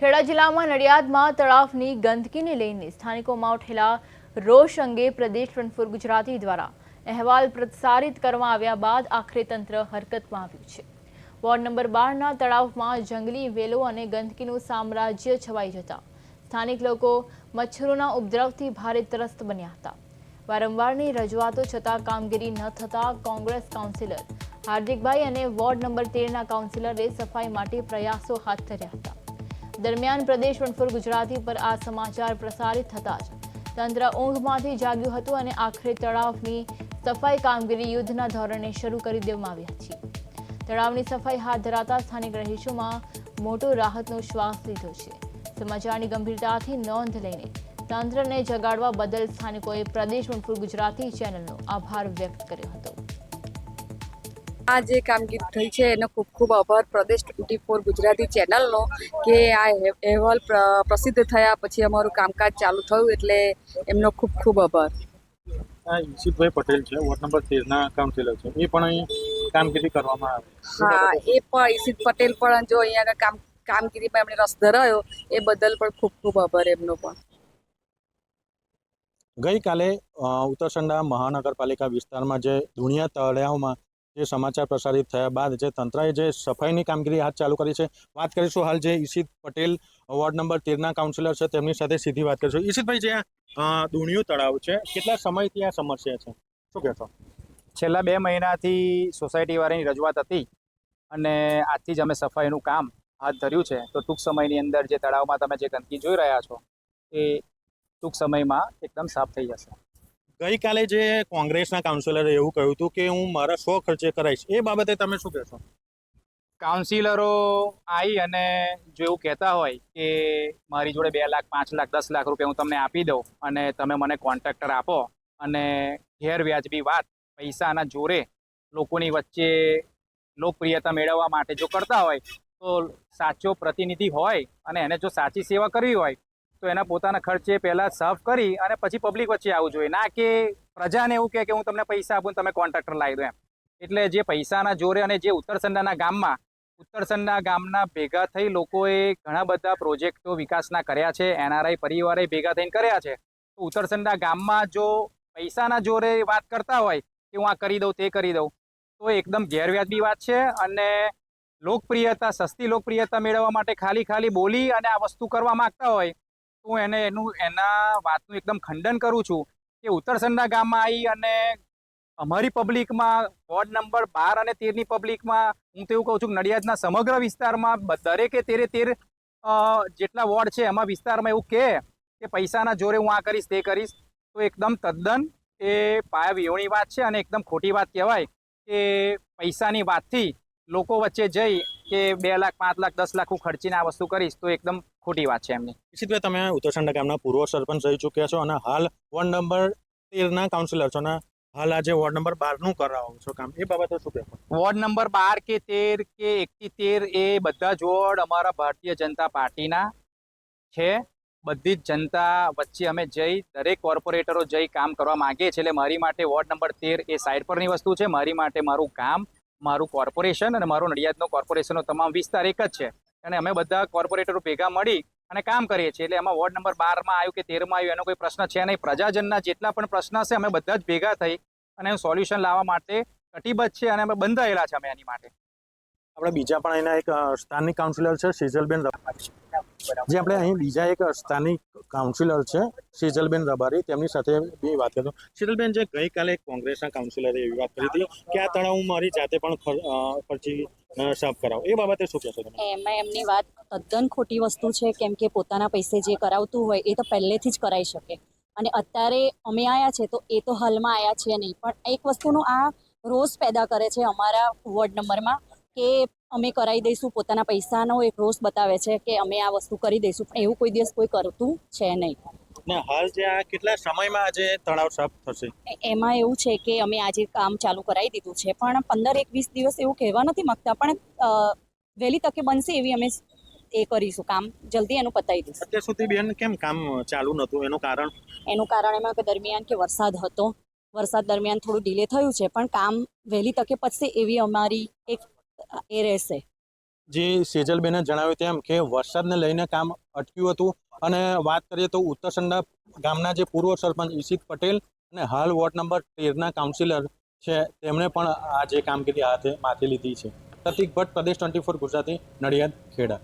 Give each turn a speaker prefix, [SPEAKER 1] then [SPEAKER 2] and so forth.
[SPEAKER 1] ખેડા જિલ્લામાં નડિયાદમાં તળાવની ગંદકીને લઈને સ્થાનિકોમાં ઉઠેલા રોષ અંગે પ્રદેશ ફ્રન્ટ ફોર ગુજરાતી દ્વારા અહેવાલ પ્રસારિત કરવામાં આવ્યા બાદ આખરે તંત્ર હરકતમાં આવ્યું છે। વોર્ડ નંબર 12ના તળાવમાં જંગલી વેલો અને ગંદકીનું સામ્રાજ્ય છવાઈ જતા સ્થાનિક લોકો મચ્છરોના ઉપદ્રવથી ભારે ત્રસ્ત બન્યા હતા। વારંવારની રજૂઆતો છતાં કામગીરી ન થતાં કોંગ્રેસ કાઉન્સિલર હાર્દિકભાઈ અને વોર્ડ નંબર 13ના કાઉન્સિલરે સફાઈ માટે પ્રયાસો હાથ ધર્યા હતા। દરમિયાન પ્રદેશ ફ્રન્ટ ફોર ગુજરાતી પર આ સમાચાર પ્રસારિત થતાં જ તંત્ર ઊંઘમાંથી જાગ્યું હતું અને આખરે તળાવની સફાઈ કામગીરી યુદ્ધના ધોરણે શરૂ કરી દેવામાં આવી હતી। તળાવની સફાઈ હાથ ધરાતા સ્થાનિક રહીશોમાં મોટો રાહતનો શ્વાસ લીધો છે। સમાચારની ગંભીરતાથી નોંધ લઈને તંત્રને જગાડવા બદલ સ્થાનિકોએ પ્રદેશ ફ્રન્ટ ફોર ગુજરાતી ચેનલનો આભાર વ્યક્ત કર્યો હતો।
[SPEAKER 2] આ જે કામગીરી થઈ છે એનો ખૂબ ખૂબ આભાર પ્રદેશ 24 ગુજરાતી ચેનલનો કે આ અહેવાલ પ્રસિદ્ધ થયા પછી અમારું કામકાજ ચાલુ થયું એટલે એમનો ખૂબ ખૂબ આભાર।
[SPEAKER 3] ઈશિતભાઈ પટેલ છે, વોર્ડ નંબર 13ના કાઉન્સિલર છે, એ પણ અહીં કામગીરી કરવામાં આવે।
[SPEAKER 2] હા, એ પણ ઈશિત પટેલ પણ જો અહીંયા કામગીરીમાં એમણે રસ ધરાયો એ બદલ પણ ખૂબ ખૂબ આભાર એમનો પણ।
[SPEAKER 3] ગઈકાલે ઉત્તરસંડા મહાનગરપાલિકા વિસ્તારમાં જે ધુણિયા તળાવમાં જે સમાચાર પ્રસારિત થયા બાદ જે તંત્રએ જે સફાઈની કામગીરી હાથ ચાલુ કરી છે, વાત કરીશું હાલ જે ઈશિત પટેલ વોર્ડ નંબર 13ના કાઉન્સિલર છે તેમની સાથે સીધી વાત કરીશું। ઈશિતભાઈ, જે ધુણિયું તળાવ છે, કેટલા સમયથી આ સમસ્યા છે, શું કહેશો?
[SPEAKER 4] છેલ્લા 2 મહિનાથી સોસાયટીવાળાની રજૂઆત હતી અને આજથી જ અમે સફાઈનું કામ હાથ ધર્યું છે। તો ટૂંક સમયની અંદર જે તળાવમાં તમે જે ગંદકી જોઈ રહ્યા છો એ ટૂંક સમયમાં એકદમ સાફ થઈ જશે।
[SPEAKER 3] ગઈકાલે જે કોંગ્રેસના કાઉન્સિલરે એવું કહ્યું હતું કે હું મારા 100 ખર્ચે કરાવીશ, એ બાબતે તમે શું કહેશો?
[SPEAKER 4] કાઉન્સિલરો આવી અને જો એવું કહેતા હોય કે મારી જોડે 2 લાખ 5 લાખ 10 લાખ રૂપિયા હું તમને આપી દઉં અને તમે મને કોન્ટ્રાક્ટર આપો અને ગેરવ્યાજબી વાત પૈસાના જોરે લોકોની વચ્ચે લોકપ્રિયતા મેળવવા માટે જો કરતા હોય તો સાચો પ્રતિનિધિ હોય અને એને જો સાચી સેવા કરવી હોય તો એના પોતાના ખર્ચે પહેલાં સાફ કરી અને પછી પબ્લિક વચ્ચે આવવું જોઈએ, ના કે પ્રજાને એવું કહે કે હું તમને પૈસા આપું તમે કોન્ટ્રાક્ટર લાવી દો એમ। એટલે જે પૈસાના જોરે અને જે ઉત્તરસંડા ગામના ભેગા થઈ લોકોએ ઘણા બધા પ્રોજેક્ટો વિકાસના કર્યા છે, NRI પરિવારે ભેગા થઈને કર્યા છે। તો ઉત્તરસંડા ગામમાં જો પૈસાના જોરે વાત કરતા હોય કે હું આ કરી દઉં તે કરી દઉં તો એકદમ ગેરવ્યાજબી વાત છે અને લોકપ્રિયતા સસ્તી લોકપ્રિયતા મેળવવા માટે ખાલી બોલી અને આ વસ્તુ કરવા માંગતા હોય તો હું એના વાતનું એકદમ ખંડન કરું છું કે ઉત્તરસંડા ગામમાં આવી અને અમારી પબ્લિકમાં વોર્ડ નંબર 12 અને 13ની પબ્લિકમાં હું તો એવું કહું છું કે નડિયાદના સમગ્ર વિસ્તારમાં દરેકે 13 જેટલા વોર્ડ છે એમાં વિસ્તારમાં એવું કે પૈસાના જોરે હું આ કરીશ તે કરીશ તો એકદમ તદ્દન એ પાયા વિહોણી વાત છે અને એકદમ ખોટી વાત કહેવાય કે પૈસાની વાતથી લોકો વચ્ચે જઈ કે 2 લાખ 5 લાખ 10 લાખ હું ખર્ચીને આ વસ્તુ કરીશ તો એકદમ ખોટી વાત છે એમની।
[SPEAKER 3] ઈશિતભાઈ, તમે ઉત્તરસંડા ગામના પૂર્વ સરપંચ રહી ચૂક્યા છો અને હાલ વોર્ડ નંબર 13ના કાઉન્સિલર છો અને હાલ આજે વોર્ડ નંબર 12નું કરાવો છો કામ, એ બાબતે શું કહેશો?
[SPEAKER 4] વોર્ડ નંબર 12 કે 13 કે 1 થી 13 એ બધા જ વોર્ડ અમારા ભારતીય જનતા પાર્ટીના છે। બધી જ જનતા વચ્ચે અમે જઈ દરેક કોર્પોરેટરો જઈ કામ કરવા માંગીએ છીએ। એટલે મારી માટે વોર્ડ નંબર 13 એ સાઈડ પરની વસ્તુ છે, મારી માટે મારું ગામ, મારું કોર્પોરેશન અને મારો નડિયાદનો કોર્પોરેશનનો તમામ વિસ્તાર એક જ છે અને અમે બધા કોર્પોરેટરો ભેગા મળી અને કામ કરીએ છીએ। એટલે એમાં વોર્ડ નંબર 12માં આવ્યું કે 13માં આવ્યું એનો કોઈ પ્રશ્ન છે નહીં। પ્રજાજનના જેટલા પણ પ્રશ્ન છે અમે બધા જ ભેગા થઈ અને સોલ્યુશન લાવવા માટે કટિબદ્ધ છે અને અમે બંધાયેલા છે અમે એની માટે।
[SPEAKER 3] આપણે બીજા પણ અહીંના એક સ્થાનિક કાઉન્સિલર છે સિજલબેન રબારી, જે આપણે અહીં બીજા એક સ્થાનિક કાઉન્સિલર છે સિજલબેન રબારી, તેમની સાથે બે વાત કરતો। સિજલબેન, જે ગઈકાલે કોંગ્રેસના કાઉન્સિલરે એવી વાત કરી હતી કે આ તળાવ હું મારી જાતે પણ ખર્ચી સાફ કરાવો, એ બાબતે શું કહેશો તમે?
[SPEAKER 5] એમાં એમની વાત તદ્દન ખોટી વસ્તુ છે, કેમ કે પોતાના પૈસે જે કરાવતું હોય એ તો પહેલેથી જ કરાવી શકે અને અત્યારે અમે આવ્યા છે તો એ તો હાલમાં આવ્યા છે નહીં, પણ એક વસ્તુનો આ રોષ પેદા કરે છે અમારા વોર્ડ નંબરમાં કે અમે કરાવી દઈશું, પોતાના પૈસાનો એક રોષ બતાવે છે કે અમે આ વસ્તુ કરી દઈશું, પણ એવું કોઈ દિવસ કોઈ કરતું છે નહીં।
[SPEAKER 3] ના, હાલ જે આ કેટલા સમયમાં આજે તળાવ સાફ થશે?
[SPEAKER 5] એમાં એવું છે કે અમે આજે કામ ચાલુ કરાવી દીધું છે, પણ 15-21 દિવસ એવું કહેવા નથી માંગતા, પણ વહેલી તકે બનશે એવી અમે એ કરીશું, કામ જલ્દી એનું પતાવી દઈશું।
[SPEAKER 3] અત્યાર સુધી બેન કેમ કામ ચાલુ નહોતું, એનું કારણ?
[SPEAKER 5] એનું કારણ એમાં કે દરમિયાન કે વરસાદ દરમિયાન થોડું ડિલે થયું છે, પણ કામ વહેલી તકે પતશે એવી અમારી એક એ રહેશે।
[SPEAKER 3] જે સેજલબેને જણાવ્યું તેમ કે વરસાદને લઈને કામ અટક્યું હતું અને વાત કરીએ તો ઉત્તરસંડા ગામના જે પૂર્વ સરપંચ ઈશિત પટેલ અને હાલ વોર્ડ નંબર 13ના કાઉન્સિલર છે તેમણે પણ આ જે કામગીરી હાથે માથે લીધી છે. પ્રતિક ભટ્ટ, પ્રદેશ 24 ગુજરાતી, નડિયાદ, ખેડા.